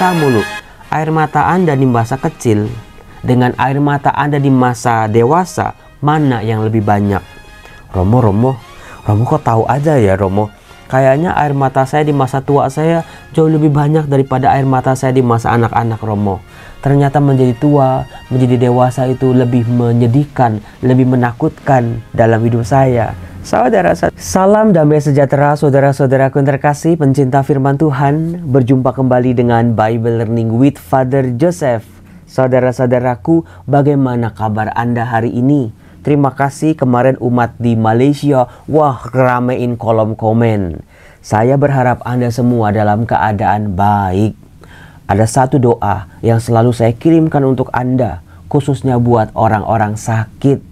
mata mulu. Air mata Anda di masa kecil dengan air mata Anda di masa dewasa, mana yang lebih banyak? Romo kok tahu aja ya Romo? Kayaknya air mata saya di masa tua saya jauh lebih banyak daripada air mata saya di masa anak-anak Romo. Ternyata menjadi tua, menjadi dewasa itu lebih menyedihkan, lebih menakutkan dalam hidup saya. Saudara, salam damai sejahtera saudara-saudaraku yang terkasih, pencinta firman Tuhan. Berjumpa kembali dengan Bible Learning with Father Joseph. Saudara-saudaraku, bagaimana kabar Anda hari ini? Terima kasih kemarin umat di Malaysia, wah ramein kolom komen. Saya berharap Anda semua dalam keadaan baik. Ada satu doa yang selalu saya kirimkan untuk Anda, khususnya buat orang-orang sakit,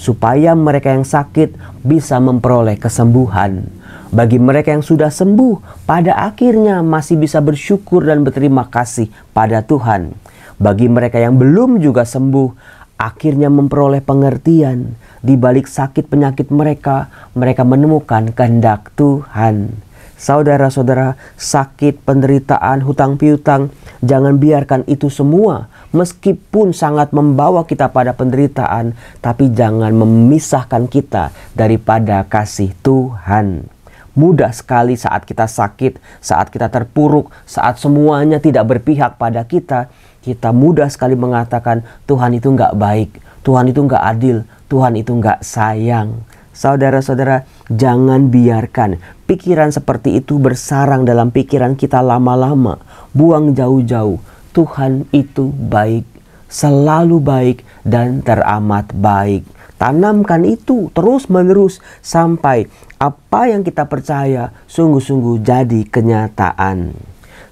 supaya mereka yang sakit bisa memperoleh kesembuhan. Bagi mereka yang sudah sembuh, pada akhirnya masih bisa bersyukur dan berterima kasih pada Tuhan. Bagi mereka yang belum juga sembuh, akhirnya memperoleh pengertian. Di balik sakit penyakit mereka, mereka menemukan kehendak Tuhan. Saudara-saudara, sakit, penderitaan, hutang piutang, jangan biarkan itu semua. Meskipun sangat membawa kita pada penderitaan, tapi jangan memisahkan kita daripada kasih Tuhan. Mudah sekali saat kita sakit, saat kita terpuruk, saat semuanya tidak berpihak pada kita, kita mudah sekali mengatakan Tuhan itu nggak baik, Tuhan itu nggak adil, Tuhan itu nggak sayang. Saudara-saudara, jangan biarkan pikiran seperti itu bersarang dalam pikiran kita lama-lama. Buang jauh-jauh. Tuhan itu baik, selalu baik dan teramat baik. Tanamkan itu terus-menerus sampai apa yang kita percaya sungguh-sungguh jadi kenyataan.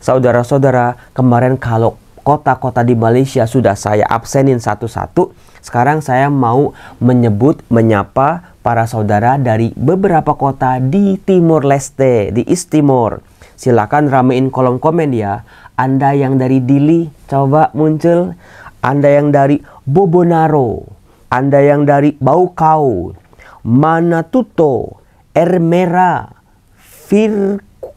Saudara-saudara, kemarin kalau kota-kota di Malaysia sudah saya absenin satu-satu, sekarang saya mau menyapa para saudara dari beberapa kota di Timor Leste, di East Timor. Silakan ramein kolom komen ya. Anda yang dari Dili, coba muncul. Anda yang dari Bobonaro, Anda yang dari Baukau, Manatuto, Ermera,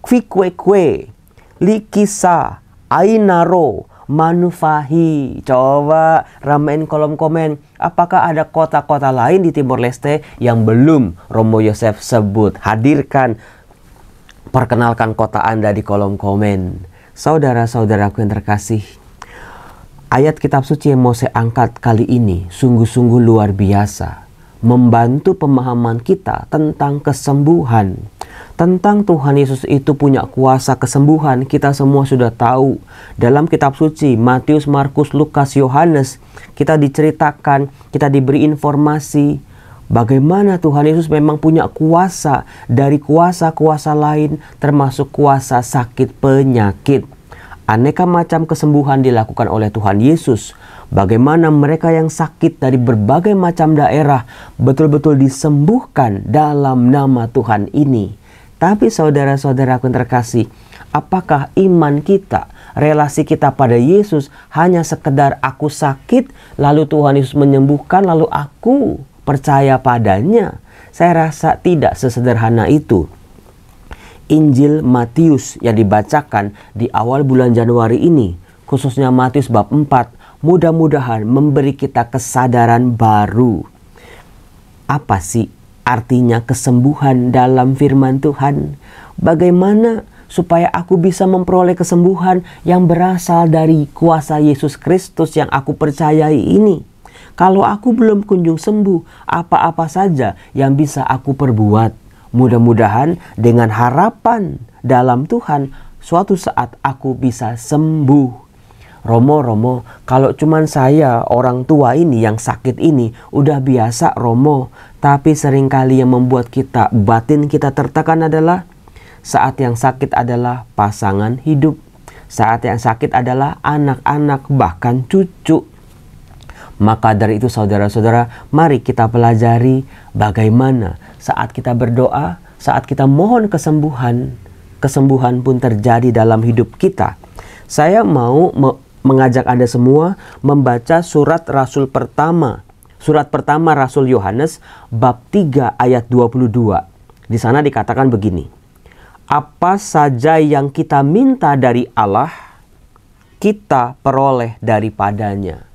Fikwekwe, Likisa, Ainaro, Manufahi. Coba ramein kolom komen. Apakah ada kota-kota lain di Timor Leste yang belum Romo Yosef sebut? Hadirkan, perkenalkan kota Anda di kolom komen. Saudara-saudaraku yang terkasih, ayat kitab suci yang mau saya angkat kali ini sungguh-sungguh luar biasa, membantu pemahaman kita tentang kesembuhan. Tentang Tuhan Yesus itu punya kuasa kesembuhan, kita semua sudah tahu. Dalam kitab suci Matius, Markus, Lukas, Yohanes, kita diceritakan, kita diberi informasi bagaimana Tuhan Yesus memang punya kuasa dari kuasa-kuasa lain, termasuk kuasa sakit penyakit. Aneka macam kesembuhan dilakukan oleh Tuhan Yesus. Bagaimana mereka yang sakit dari berbagai macam daerah betul-betul disembuhkan dalam nama Tuhan ini. Tapi saudara-saudaraku yang terkasih, apakah iman kita, relasi kita pada Yesus hanya sekedar aku sakit, lalu Tuhan Yesus menyembuhkan, lalu aku percaya padanya? Saya rasa tidak sesederhana itu. Injil Matius yang dibacakan di awal bulan Januari ini, khususnya Matius bab 4, mudah-mudahan memberi kita kesadaran baru. Apa sih artinya kesembuhan dalam firman Tuhan? Bagaimana supaya aku bisa memperoleh kesembuhan yang berasal dari kuasa Yesus Kristus yang aku percayai ini? Kalau aku belum kunjung sembuh, apa-apa saja yang bisa aku perbuat? Mudah-mudahan dengan harapan dalam Tuhan, suatu saat aku bisa sembuh. Romo, kalau cuman saya orang tua ini yang sakit ini udah biasa Romo. Tapi seringkali yang membuat batin kita tertekan adalah saat yang sakit adalah pasangan hidup. Saat yang sakit adalah anak-anak bahkan cucu. Maka dari itu saudara-saudara, mari kita pelajari bagaimana saat kita berdoa, saat kita mohon kesembuhan, kesembuhan pun terjadi dalam hidup kita. Saya mau mengajak Anda semua membaca surat Rasul pertama. Surat pertama Rasul Yohanes bab 3 ayat 22. Di sana dikatakan begini. Apa saja yang kita minta dari Allah, kita peroleh daripadanya.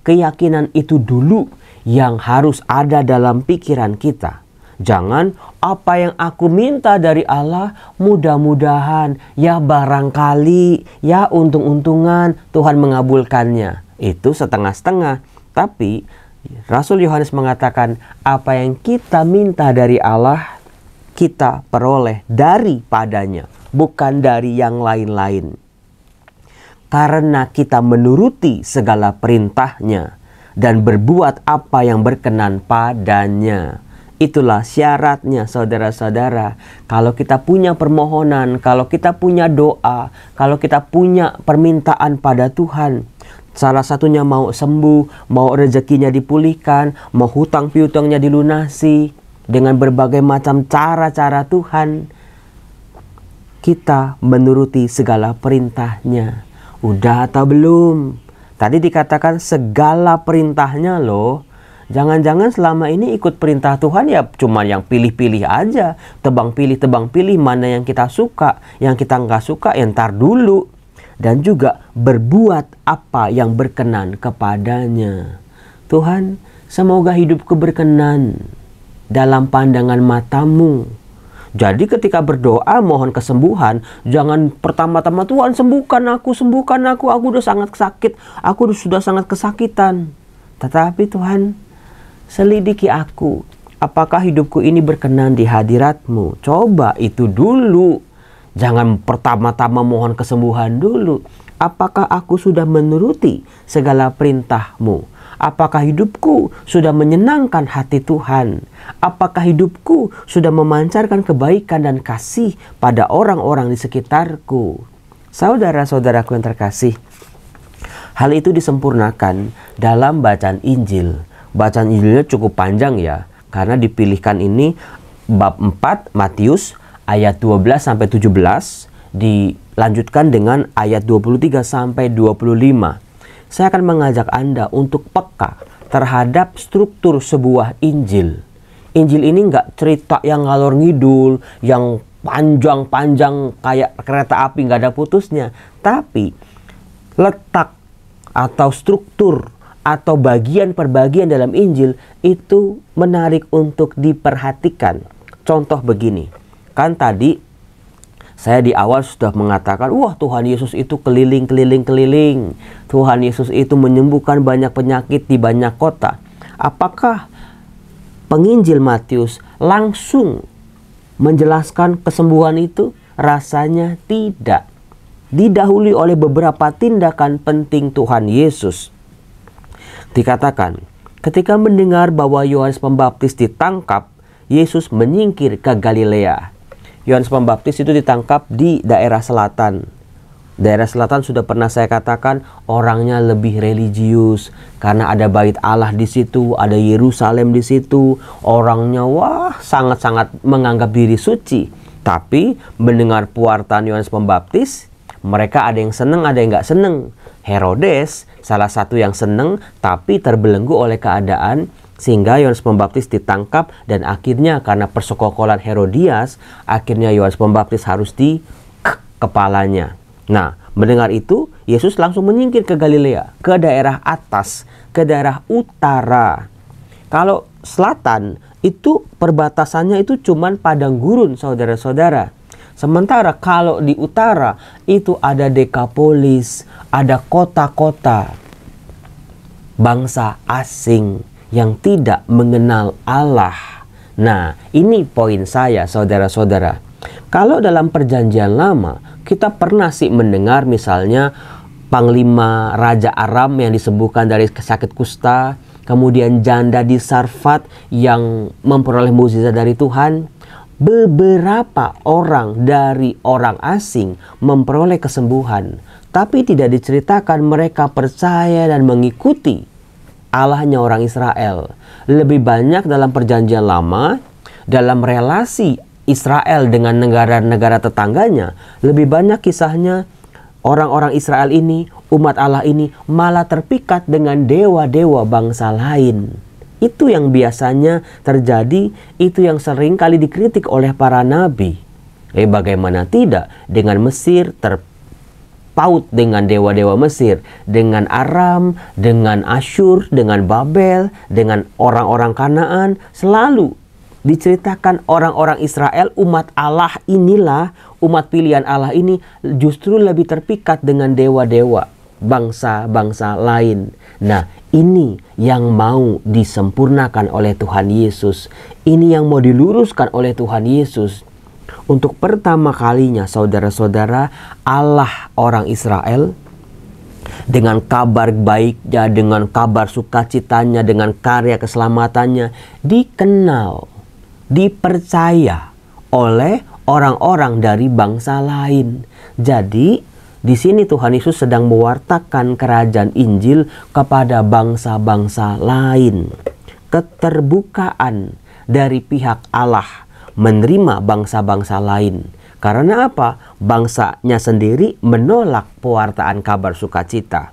Keyakinan itu dulu yang harus ada dalam pikiran kita. Jangan apa yang aku minta dari Allah, mudah-mudahan, ya barangkali, ya untung-untungan Tuhan mengabulkannya. Itu setengah-setengah. Tapi Rasul Yohanes mengatakan apa yang kita minta dari Allah, kita peroleh daripadanya, bukan dari yang lain-lain. Karena kita menuruti segala perintahnya dan berbuat apa yang berkenan padanya. Itulah syaratnya, saudara-saudara. Kalau kita punya permohonan, kalau kita punya doa, kalau kita punya permintaan pada Tuhan, salah satunya mau sembuh, mau rezekinya dipulihkan, mau hutang piutangnya dilunasi, dengan berbagai macam cara-cara Tuhan, kita menuruti segala perintahnya. Udah atau belum? Tadi dikatakan segala perintahnya loh. Jangan-jangan selama ini ikut perintah Tuhan ya cuma yang pilih-pilih aja. Tebang pilih mana yang kita suka. Yang kita nggak suka ya ntar dulu. Dan juga berbuat apa yang berkenan kepadanya. Tuhan, semoga hidupku berkenan dalam pandangan matamu. Jadi ketika berdoa mohon kesembuhan, jangan pertama-tama Tuhan sembuhkan aku udah sangat sakit, aku sudah sangat kesakitan. Tetapi Tuhan, selidiki aku, apakah hidupku ini berkenan di hadirat-Mu? Coba itu dulu. Jangan pertama-tama mohon kesembuhan dulu. Apakah aku sudah menuruti segala perintah-Mu? Apakah hidupku sudah menyenangkan hati Tuhan? Apakah hidupku sudah memancarkan kebaikan dan kasih pada orang-orang di sekitarku? Saudara-saudaraku yang terkasih, hal itu disempurnakan dalam bacaan Injil. Bacaan Injilnya cukup panjang ya, karena dipilihkan ini bab 4 Matius ayat 12 sampai 17, dilanjutkan dengan ayat 23 sampai 25. Saya akan mengajak Anda untuk peka terhadap struktur sebuah Injil. Injil ini nggak cerita yang ngalor ngidul, yang panjang-panjang kayak kereta api nggak ada putusnya. Tapi letak atau struktur atau bagian per bagian dalam Injil itu menarik untuk diperhatikan. Contoh begini, kan tadi saya di awal sudah mengatakan, wah Tuhan Yesus itu keliling. Tuhan Yesus itu menyembuhkan banyak penyakit di banyak kota. Apakah penginjil Matius langsung menjelaskan kesembuhan itu? Rasanya tidak. Didahului oleh beberapa tindakan penting Tuhan Yesus. Dikatakan, ketika mendengar bahwa Yohanes Pembaptis ditangkap, Yesus menyingkir ke Galilea. Yohanes Pembaptis itu ditangkap di daerah selatan. Daerah selatan sudah pernah saya katakan orangnya lebih religius karena ada bait Allah di situ, ada Yerusalem di situ. Orangnya sangat-sangat menganggap diri suci. Tapi mendengar pewartaan Yohanes Pembaptis, mereka ada yang senang, ada yang nggak senang. Herodes salah satu yang senang tapi terbelenggu oleh keadaan, sehingga Yohanes Pembaptis ditangkap dan akhirnya karena persekongkolan Herodias, akhirnya Yohanes Pembaptis harus di kepalanya. Nah, mendengar itu, Yesus langsung menyingkir ke Galilea, ke daerah atas, ke daerah utara. Kalau selatan, itu perbatasannya itu cuman padang gurun, saudara-saudara. Sementara kalau di utara, itu ada Dekapolis, ada kota-kota bangsa asing yang tidak mengenal Allah. Nah, ini poin saya, saudara-saudara. Kalau dalam perjanjian lama, kita pernah sih mendengar misalnya Panglima Raja Aram yang disembuhkan dari sakit kusta, kemudian janda di Sarfat yang memperoleh mukjizat dari Tuhan. Beberapa orang dari orang asing memperoleh kesembuhan, tapi tidak diceritakan mereka percaya dan mengikuti Allahnya orang Israel. Lebih banyak dalam perjanjian lama, dalam relasi Israel dengan negara-negara tetangganya, lebih banyak kisahnya orang-orang Israel ini, umat Allah ini malah terpikat dengan dewa-dewa bangsa lain. Itu yang biasanya terjadi, itu yang sering kali dikritik oleh para nabi. Bagaimana tidak dengan Mesir paut dengan dewa-dewa Mesir, dengan Aram, dengan Asyur, dengan Babel, dengan orang-orang Kanaan. Selalu diceritakan orang-orang Israel, umat Allah inilah, umat pilihan Allah ini justru lebih terpikat dengan dewa-dewa bangsa-bangsa lain. Nah, ini yang mau disempurnakan oleh Tuhan Yesus. Ini yang mau diluruskan oleh Tuhan Yesus. Untuk pertama kalinya, saudara-saudara, Allah orang Israel dengan kabar baiknya, dengan kabar sukacitanya, dengan karya keselamatannya dikenal, dipercaya oleh orang-orang dari bangsa lain. Jadi di sini Tuhan Yesus sedang mewartakan kerajaan Injil kepada bangsa-bangsa lain. Keterbukaan dari pihak Allah menerima bangsa-bangsa lain. Karena apa? Bangsanya sendiri menolak pewartaan kabar sukacita.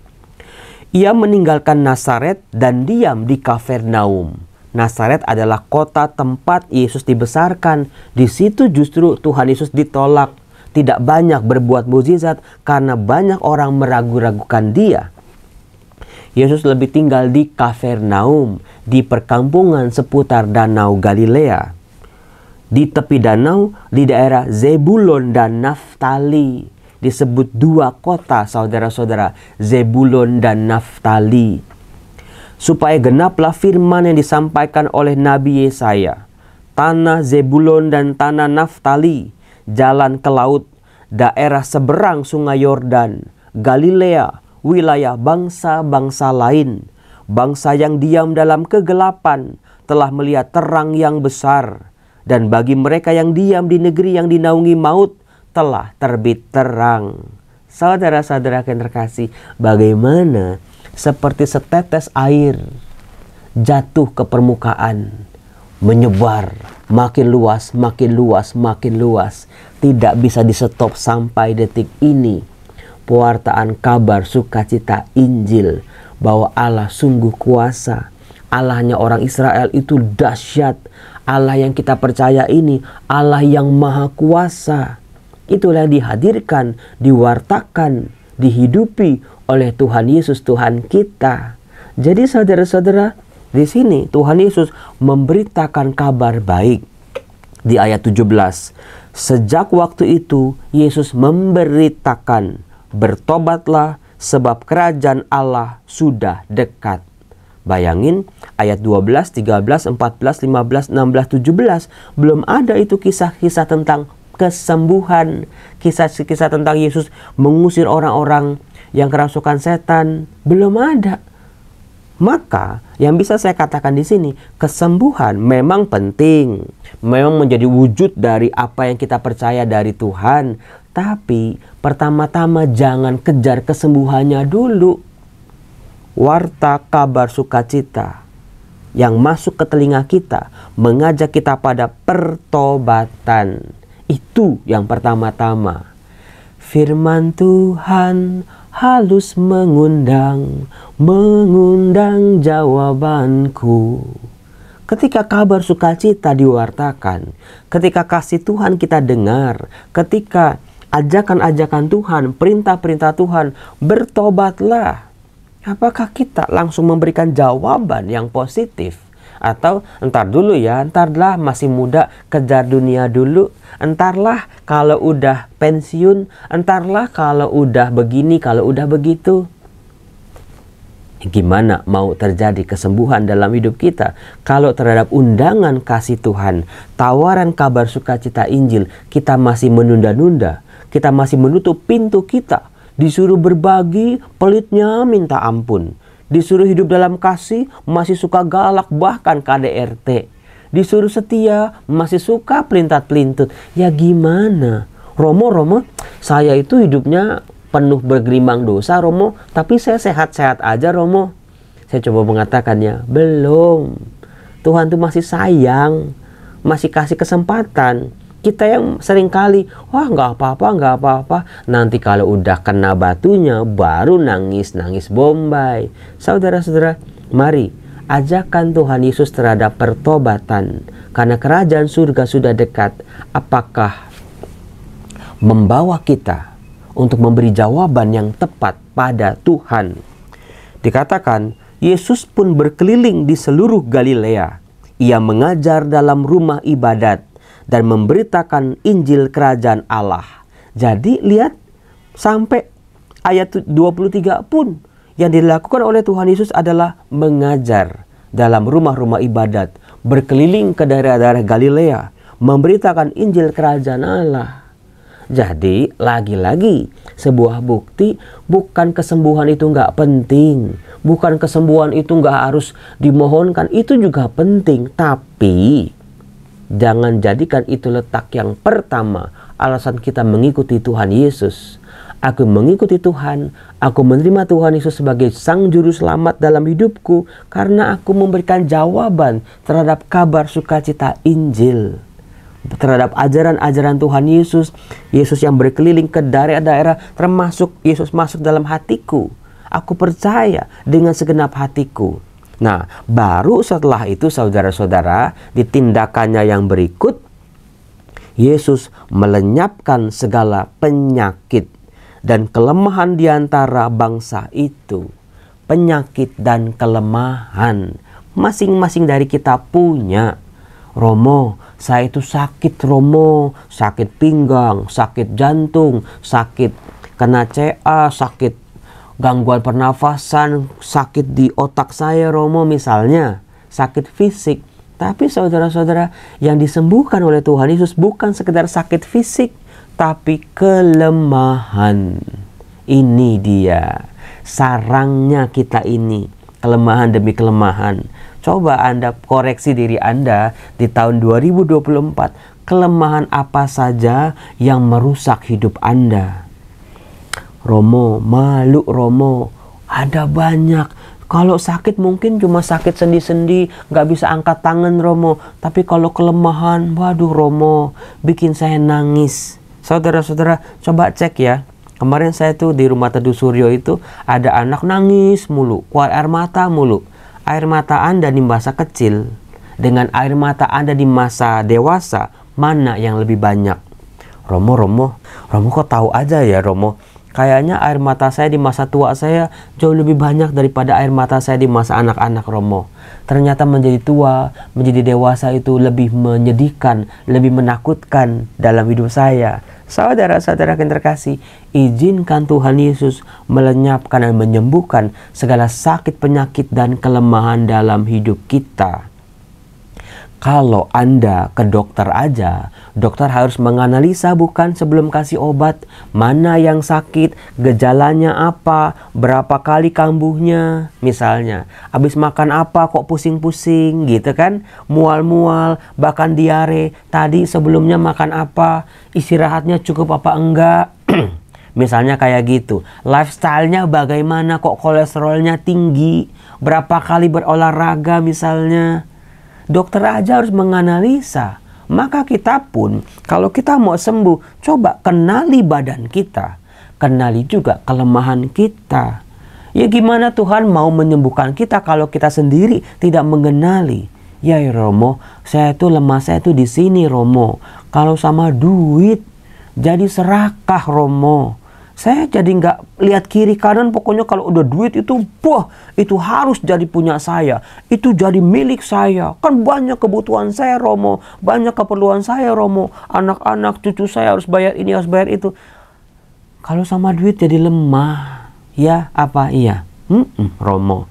Ia meninggalkan Nazaret dan diam di Kapernaum. Nazaret adalah kota tempat Yesus dibesarkan. Di situ justru Tuhan Yesus ditolak. Tidak banyak berbuat mukjizat karena banyak orang meragu-ragukan dia. Yesus lebih tinggal di Kapernaum, di perkampungan seputar Danau Galilea. Di tepi danau, di daerah Zebulon dan Naftali. Disebut dua kota, saudara-saudara, Zebulon dan Naftali. Supaya genaplah firman yang disampaikan oleh Nabi Yesaya. Tanah Zebulon dan tanah Naftali, jalan ke laut, daerah seberang sungai Yordan, Galilea, wilayah bangsa-bangsa lain. Bangsa yang diam dalam kegelapan telah melihat terang yang besar. Dan bagi mereka yang diam di negeri yang dinaungi maut telah terbit terang. Saudara-saudara yang terkasih, bagaimana seperti setetes air jatuh ke permukaan, menyebar makin luas, makin luas, makin luas. Tidak bisa di-stop sampai detik ini. Pewartaan kabar sukacita Injil bahwa Allah sungguh kuasa. Allahnya orang Israel itu dahsyat. Allah yang kita percaya ini Allah yang maha kuasa. Itulah yang dihadirkan, diwartakan, dihidupi oleh Tuhan Yesus Tuhan kita. Jadi saudara-saudara, di sini Tuhan Yesus memberitakan kabar baik. Di ayat 17, sejak waktu itu Yesus memberitakan, bertobatlah sebab kerajaan Allah sudah dekat. Bayangin ayat 12, 13, 14, 15, 16, 17. Belum ada itu kisah-kisah tentang kesembuhan. Kisah-kisah tentang Yesus mengusir orang-orang yang kerasukan setan. Belum ada. Maka yang bisa saya katakan di sini, kesembuhan memang penting. Memang menjadi wujud dari apa yang kita percaya dari Tuhan. Tapi pertama-tama jangan kejar kesembuhannya dulu. Warta kabar sukacita yang masuk ke telinga kita mengajak kita pada pertobatan. Itu yang pertama-tama. Firman Tuhan halus mengundang jawabanku. Ketika kabar sukacita diwartakan, ketika kasih Tuhan kita dengar, ketika ajakan-ajakan Tuhan, perintah-perintah Tuhan, bertobatlah. Apakah kita langsung memberikan jawaban yang positif? Atau entar dulu ya, entarlah masih muda, kejar dunia dulu. Entarlah kalau udah pensiun, entarlah kalau udah begini, kalau udah begitu. Gimana mau terjadi kesembuhan dalam hidup kita kalau terhadap undangan kasih Tuhan, tawaran kabar sukacita Injil, kita masih menunda-nunda, kita masih menutup pintu kita. Disuruh berbagi, pelitnya minta ampun. Disuruh hidup dalam kasih, masih suka galak, bahkan KDRT. Disuruh setia, masih suka pelintat-pelintut. Ya gimana? Romo, saya itu hidupnya penuh bergelimang dosa, Romo. Tapi saya sehat-sehat aja, Romo. Saya coba mengatakannya, belum. Tuhan tuh masih sayang, masih kasih kesempatan. Kita yang seringkali, wah nggak apa-apa. Nanti kalau udah kena batunya, baru nangis bombay. Saudara-saudara, mari ajakan Tuhan Yesus terhadap pertobatan. Karena kerajaan surga sudah dekat. Apakah membawa kita untuk memberi jawaban yang tepat pada Tuhan. Dikatakan, Yesus pun berkeliling di seluruh Galilea. Ia mengajar dalam rumah ibadat dan memberitakan Injil Kerajaan Allah. Jadi lihat, sampai ayat 23 pun yang dilakukan oleh Tuhan Yesus adalah mengajar dalam rumah-rumah ibadat, berkeliling ke daerah-daerah Galilea, memberitakan Injil Kerajaan Allah. Jadi lagi-lagi sebuah bukti, bukan kesembuhan itu nggak penting, bukan kesembuhan itu nggak harus dimohonkan, itu juga penting. Tapi jangan jadikan itu letak yang pertama alasan kita mengikuti Tuhan Yesus. Aku mengikuti Tuhan, aku menerima Tuhan Yesus sebagai Sang Juru Selamat dalam hidupku karena aku memberikan jawaban terhadap kabar sukacita Injil, terhadap ajaran-ajaran Tuhan Yesus. Yesus yang berkeliling ke daerah-daerah, termasuk Yesus masuk dalam hatiku. Aku percaya dengan segenap hatiku. Nah, baru setelah itu saudara-saudara, di tindakannya yang berikut, Yesus melenyapkan segala penyakit dan kelemahan di antara bangsa itu. Penyakit dan kelemahan masing-masing dari kita punya. Romo, saya itu sakit Romo, sakit pinggang, sakit jantung, sakit kena CA, sakit gangguan pernafasan, sakit di otak saya Romo misalnya, sakit fisik. Tapi saudara-saudara, yang disembuhkan oleh Tuhan Yesus bukan sekedar sakit fisik, tapi kelemahan. Ini dia sarangnya kita ini, kelemahan demi kelemahan. Coba Anda koreksi diri Anda di tahun 2024. Kelemahan apa saja yang merusak hidup Anda? Romo, malu Romo. Ada banyak. Kalau sakit mungkin cuma sakit sendi-sendi, nggak bisa angkat tangan Romo. Tapi kalau kelemahan, waduh Romo, bikin saya nangis. Saudara-saudara, coba cek ya. Kemarin saya tuh di rumah Teduh Suryo itu ada anak nangis mulu, keluar air mata mulu. Air mata Anda di masa kecil dengan air mata Anda di masa dewasa, mana yang lebih banyak? Romo kok tahu aja ya Romo? Kayaknya air mata saya di masa tua saya jauh lebih banyak daripada air mata saya di masa anak-anak Romo. Ternyata menjadi tua, menjadi dewasa itu lebih menyedihkan, lebih menakutkan dalam hidup saya. Saudara-saudara yang terkasih, izinkan Tuhan Yesus melenyapkan dan menyembuhkan segala sakit, penyakit, dan kelemahan dalam hidup kita. Kalau Anda ke dokter aja, dokter harus menganalisa bukan sebelum kasih obat, mana yang sakit, gejalanya apa, berapa kali kambuhnya. Misalnya, habis makan apa kok pusing-pusing gitu kan, mual-mual, bahkan diare. Tadi sebelumnya makan apa, istirahatnya cukup apa enggak. Misalnya kayak gitu. Lifestyle-nya bagaimana kok kolesterolnya tinggi, berapa kali berolahraga misalnya. Dokter aja harus menganalisa. Maka kita pun kalau kita mau sembuh, coba kenali badan kita, kenali juga kelemahan kita. Ya gimana Tuhan mau menyembuhkan kita kalau kita sendiri tidak mengenali? Ya Romo, saya tuh lemah, saya tuh di sini Romo. Kalau sama duit jadi serakah Romo. Saya jadi nggak lihat kiri kanan, pokoknya kalau udah duit itu, wah, itu harus jadi punya saya. Itu jadi milik saya. Kan banyak kebutuhan saya Romo, banyak keperluan saya Romo. Anak-anak, cucu saya harus bayar ini, harus bayar itu. Kalau sama duit jadi lemah. Ya, apa iya? Romo.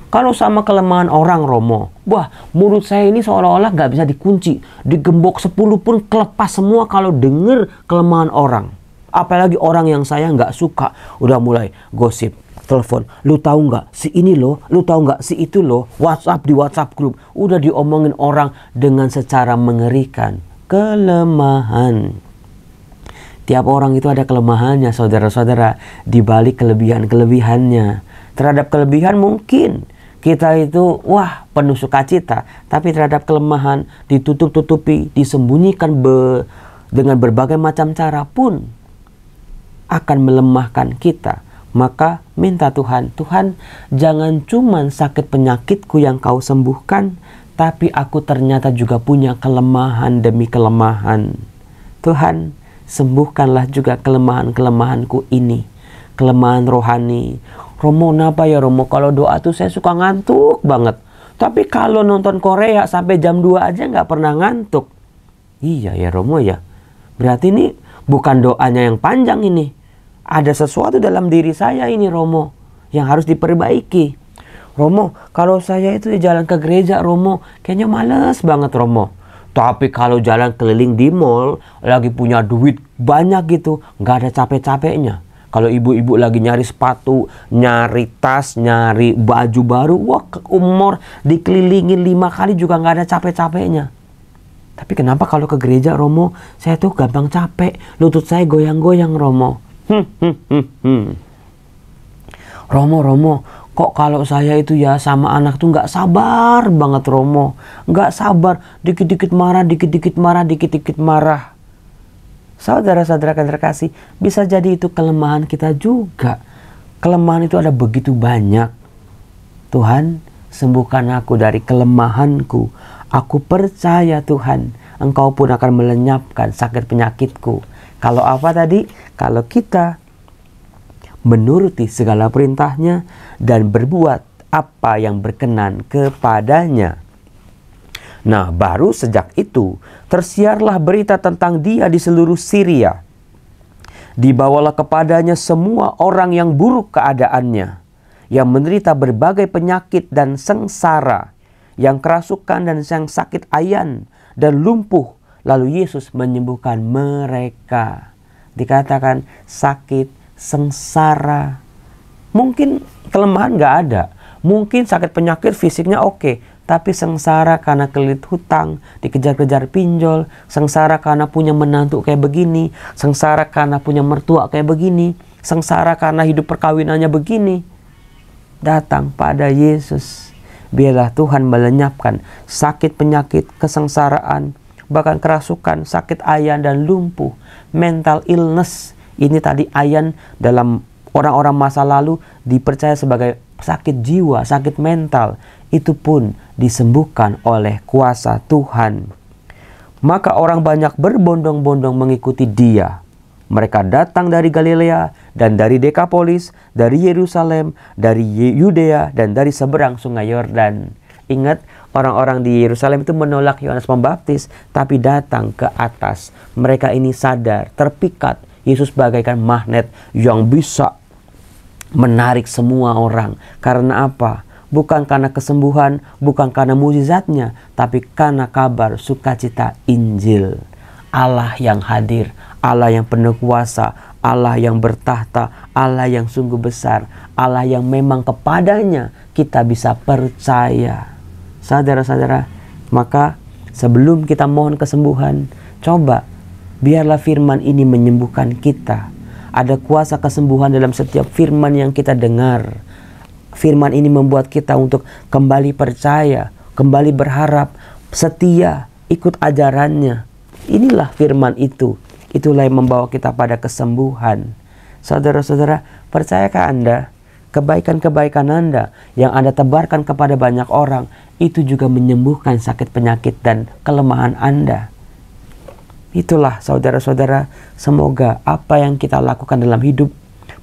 Kalau sama kelemahan orang Romo, wah, mulut saya ini seolah-olah nggak bisa dikunci. Digembok 10 pun kelepas semua kalau denger kelemahan orang. Apalagi orang yang saya nggak suka, udah mulai gosip, telepon, lu tahu nggak si ini loh, lu tahu nggak si itu loh, WhatsApp di WhatsApp grup, udah diomongin orang dengan secara mengerikan. Kelemahan. Tiap orang itu ada kelemahannya, saudara-saudara, di balik kelebihan-kelebihannya. Terhadap kelebihan mungkin kita itu, wah, penuh sukacita, tapi terhadap kelemahan ditutup-tutupi, disembunyikan dengan berbagai macam cara pun akan melemahkan kita. Maka minta Tuhan, Tuhan jangan cuma sakit penyakitku yang kau sembuhkan, tapi aku ternyata juga punya kelemahan demi kelemahan. Tuhan sembuhkanlah juga kelemahan-kelemahanku ini, kelemahan rohani. Romo, kenapa ya Romo? Kalau doa tuh saya suka ngantuk banget. Tapi kalau nonton Korea sampai jam 2 aja nggak pernah ngantuk. Iya ya Romo ya. Berarti ini bukan doanya yang panjang ini. Ada sesuatu dalam diri saya ini Romo yang harus diperbaiki. Romo, kalau saya itu jalan ke gereja Romo, kayaknya males banget Romo. Tapi kalau jalan keliling di mall, lagi punya duit banyak gitu, nggak ada capek-capeknya. Kalau ibu-ibu lagi nyari sepatu, nyari tas, nyari baju baru, wah ke umur dikelilingin 5 kali juga nggak ada capek-capeknya. Tapi kenapa kalau ke gereja Romo, saya tuh gampang capek, lutut saya goyang-goyang Romo. Romo, kok kalau saya itu ya sama anak tuh nggak sabar banget Romo. Nggak sabar, dikit-dikit marah, dikit-dikit marah, dikit-dikit marah. Saudara-saudara yang terkasih, bisa jadi itu kelemahan kita juga. Kelemahan itu ada begitu banyak. Tuhan, sembuhkan aku dari kelemahanku. Aku percaya Tuhan, Engkau pun akan melenyapkan sakit penyakitku. Kalau apa tadi? Kalau kita menuruti segala perintahnya dan berbuat apa yang berkenan kepadanya. Nah, baru sejak itu tersiarlah berita tentang dia di seluruh Syria. Dibawalah kepadanya semua orang yang buruk keadaannya, yang menderita berbagai penyakit dan sengsara, yang kerasukan dan yang sakit ayan dan lumpuh. Lalu Yesus menyembuhkan mereka. Dikatakan sakit, sengsara. Mungkin kelemahan gak ada. Mungkin sakit penyakit fisiknya oke. Tapi sengsara karena kelilit hutang, dikejar-kejar pinjol, sengsara karena punya menantu kayak begini, sengsara karena punya mertua kayak begini, sengsara karena hidup perkawinannya begini. Datang pada Yesus. Biarlah Tuhan melenyapkan sakit penyakit, kesengsaraan, bahkan kerasukan, sakit ayan dan lumpuh, mental illness. Ini tadi ayan dalam orang-orang masa lalu dipercaya sebagai sakit jiwa, sakit mental. Itu pun disembuhkan oleh kuasa Tuhan. Maka orang banyak berbondong-bondong mengikuti dia. Mereka datang dari Galilea dan dari Dekapolis, dari Yerusalem, dari Yudea dan dari seberang sungai Yordan. Ingat, orang-orang di Yerusalem itu menolak Yohanes Pembaptis, tapi datang ke atas. Mereka ini sadar, terpikat. Yesus bagaikan magnet yang bisa menarik semua orang. Karena apa? Bukan karena kesembuhan, bukan karena mukjizatnya, tapi karena kabar sukacita Injil. Allah yang hadir, Allah yang penuh kuasa, Allah yang bertahta, Allah yang sungguh besar, Allah yang memang kepadanya kita bisa percaya. Saudara-saudara, maka sebelum kita mohon kesembuhan, coba biarlah firman ini menyembuhkan kita. Ada kuasa kesembuhan dalam setiap firman yang kita dengar. Firman ini membuat kita untuk kembali percaya, kembali berharap, setia, ikut ajarannya. Inilah firman itu. Itulah yang membawa kita pada kesembuhan. Saudara-saudara, percayakah Anda? Kebaikan-kebaikan Anda yang Anda tebarkan kepada banyak orang, itu juga menyembuhkan sakit penyakit dan kelemahan Anda. Itulah saudara-saudara, semoga apa yang kita lakukan dalam hidup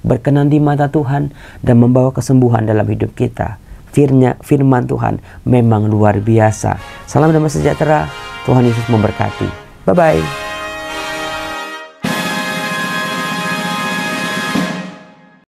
berkenan di mata Tuhan dan membawa kesembuhan dalam hidup kita. Firman Tuhan memang luar biasa. Salam damai sejahtera. Tuhan Yesus memberkati. Bye-bye.